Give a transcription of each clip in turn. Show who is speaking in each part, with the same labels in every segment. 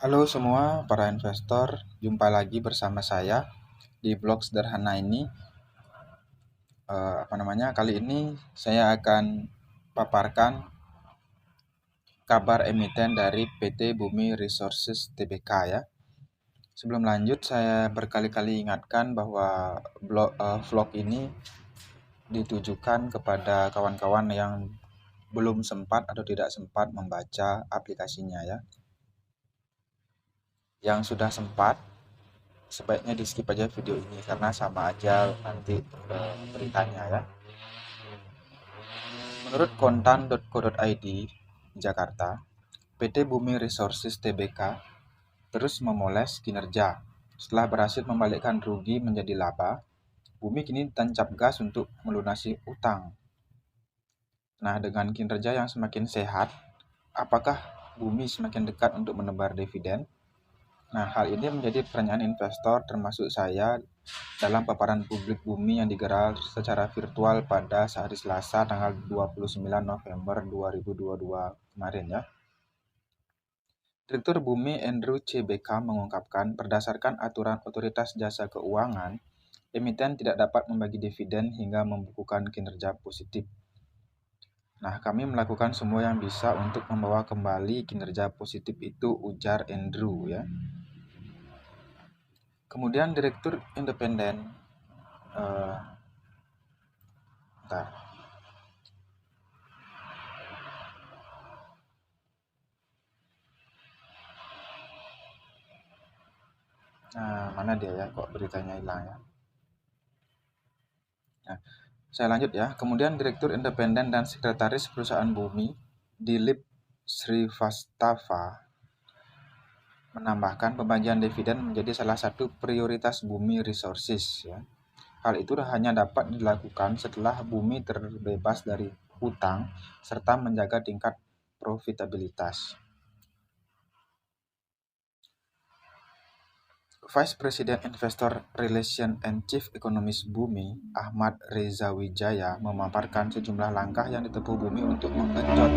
Speaker 1: Halo semua para investor, jumpa lagi bersama saya di blog sederhana ini. Kali ini saya akan paparkan kabar emiten dari PT Bumi Resources Tbk ya. Sebelum lanjut, saya berkali-kali ingatkan bahwa vlog ini ditujukan kepada kawan-kawan yang belum sempat atau tidak sempat membaca aplikasinya ya. Yang sudah sempat, sebaiknya di skip aja video ini karena sama aja nanti beritanya ya. Menurut kontan.co.id Jakarta, PT Bumi Resources Tbk terus memoles kinerja. Setelah berhasil membalikkan rugi menjadi laba, Bumi kini tancap gas untuk melunasi utang. Nah, dengan kinerja yang semakin sehat, apakah Bumi semakin dekat untuk menebar dividen? Nah, hal ini menjadi pertanyaan investor termasuk saya dalam paparan publik Bumi yang digelar secara virtual pada hari Selasa tanggal 29 November 2022 kemarin ya. Direktur Bumi Andrew CBK mengungkapkan berdasarkan aturan Otoritas Jasa Keuangan, emiten tidak dapat membagi dividen hingga membukukan kinerja positif. Nah, kami melakukan semua yang bisa untuk membawa kembali kinerja positif itu, ujar Andrew ya. Kemudian Direktur Independen mana dia ya, kok beritanya hilang ya. Nah, saya lanjut ya. Kemudian Direktur Independen dan Sekretaris Perusahaan Bumi, Dilip Srivastava, menambahkan pembagian dividen menjadi salah satu prioritas Bumi Resources ya. Hal itu hanya dapat dilakukan setelah Bumi terbebas dari hutang serta menjaga tingkat profitabilitas. Vice President Investor Relations and Chief Economist Bumi, Ahmad Reza Wijaya, memaparkan sejumlah langkah yang ditempuh Bumi untuk menggenjot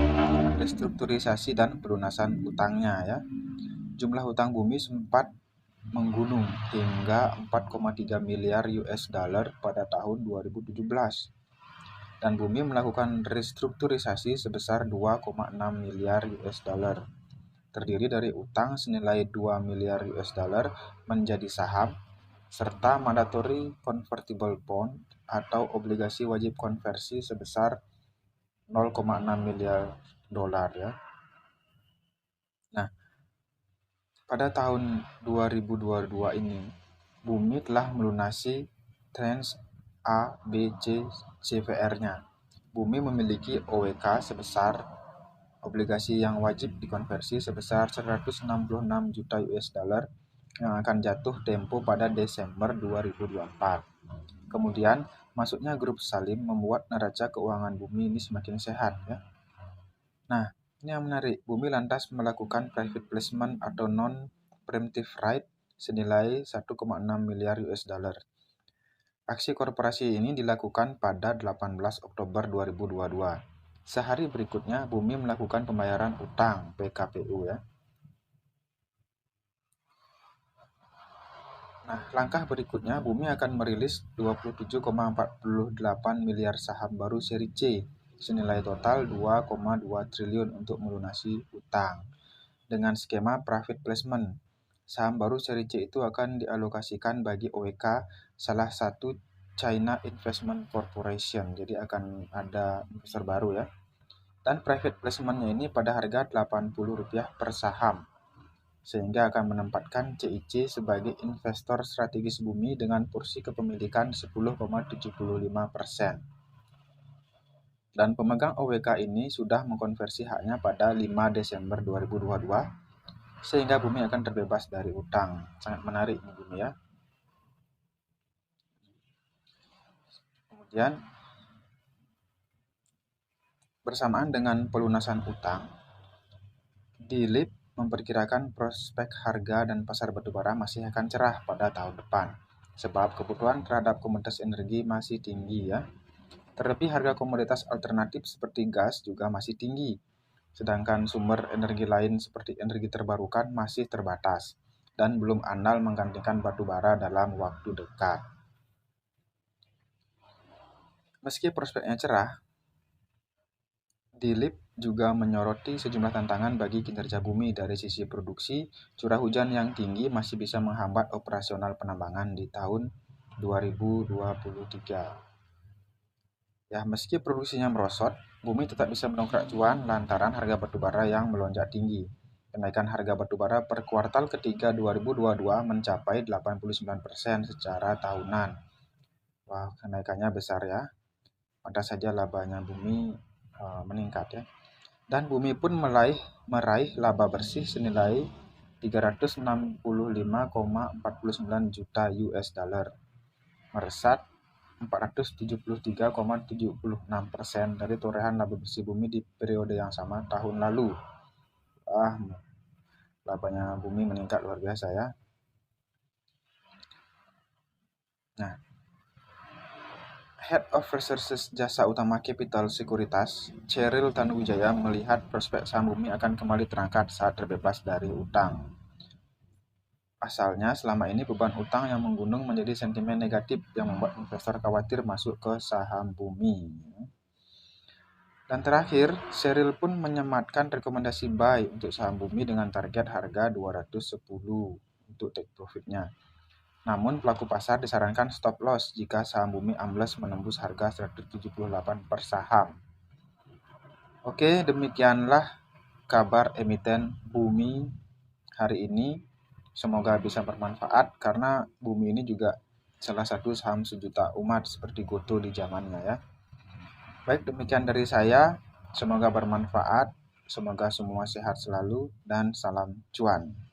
Speaker 1: restrukturisasi dan pelunasan utangnya ya. Jumlah hutang Bumi sempat menggunung hingga 4,3 miliar US dollar pada tahun 2017. Dan Bumi melakukan restrukturisasi sebesar 2,6 miliar US dollar. Terdiri dari utang senilai 2 miliar US dollar menjadi saham, serta mandatory convertible bond atau obligasi wajib konversi sebesar 0,6 miliar dolar ya. Nah, pada tahun 2022 ini, Bumi telah melunasi tranche A, B, C, CVR-nya. Bumi memiliki OWK sebesar obligasi yang wajib dikonversi sebesar 166 juta US dollar yang akan jatuh tempo pada Desember 2024. Kemudian, masuknya grup Salim membuat neraca keuangan Bumi ini semakin sehat ya. Nah, ini yang menarik. Bumi lantas melakukan private placement atau non-preemptive right senilai 1,6 miliar US dollar. Aksi korporasi ini dilakukan pada 18 Oktober 2022. Sehari berikutnya, Bumi melakukan pembayaran utang PKPU ya. Nah, langkah berikutnya, Bumi akan merilis 27,48 miliar saham baru seri C senilai total 2,2 triliun untuk melunasi utang. Dengan skema private placement, saham baru seri C itu akan dialokasikan bagi OWK salah satu China Investment Corporation. Jadi akan ada investor baru ya. Dan private placement-nya ini pada harga Rp80 per saham, sehingga akan menempatkan CIC sebagai investor strategis Bumi dengan porsi kepemilikan 10,75%. Dan pemegang OWK ini sudah mengkonversi haknya pada 5 Desember 2022, sehingga Bumi akan terbebas dari utang. Sangat menarik nih Bumi ya. Kemudian, bersamaan dengan pelunasan utang, Dilip memperkirakan prospek harga dan pasar batubara masih akan cerah pada tahun depan, sebab kebutuhan terhadap komoditas energi masih tinggi ya. Terlebih harga komoditas alternatif seperti gas juga masih tinggi, sedangkan sumber energi lain seperti energi terbarukan masih terbatas dan belum andal menggantikan batu bara dalam waktu dekat. Meski prospeknya cerah, Dilip juga menyoroti sejumlah tantangan bagi kinerja bumi. Dari sisi produksi, curah hujan yang tinggi masih bisa menghambat operasional penambangan di tahun 2023. Ya, meski produksinya merosot, bumi tetap bisa mendongkrak cuan lantaran harga batubara yang melonjak tinggi. Kenaikan harga batubara per kuartal ketiga 2022 mencapai 89% secara tahunan. Wah, kenaikannya besar ya. Pantas saja labanya bumi meningkat ya. Dan bumi pun meraih laba bersih senilai 365,49 juta US dollar, meresat 473,76% dari torehan laba bersih bumi di periode yang sama tahun lalu. Labanya bumi meningkat luar biasa ya. Nah, Head of Resources Jasa Utama Capital Sekuritas, Cheryl Tanuwijaya melihat prospek saham bumi akan kembali terangkat saat terbebas dari utang. Pasalnya, selama ini beban utang yang menggunung menjadi sentimen negatif yang membuat investor khawatir masuk ke saham bumi. Dan terakhir, Cheryl pun menyematkan rekomendasi buy untuk saham bumi dengan target harga 210 untuk take profitnya. Namun pelaku pasar disarankan stop loss jika saham bumi ambles menembus harga 178 per saham. Oke, demikianlah kabar emiten bumi hari ini. Semoga bisa bermanfaat karena bumi ini juga salah satu saham sejuta umat seperti GoTo di zamannya ya. Baik, demikian dari saya. Semoga bermanfaat. Semoga semua sehat selalu dan salam cuan.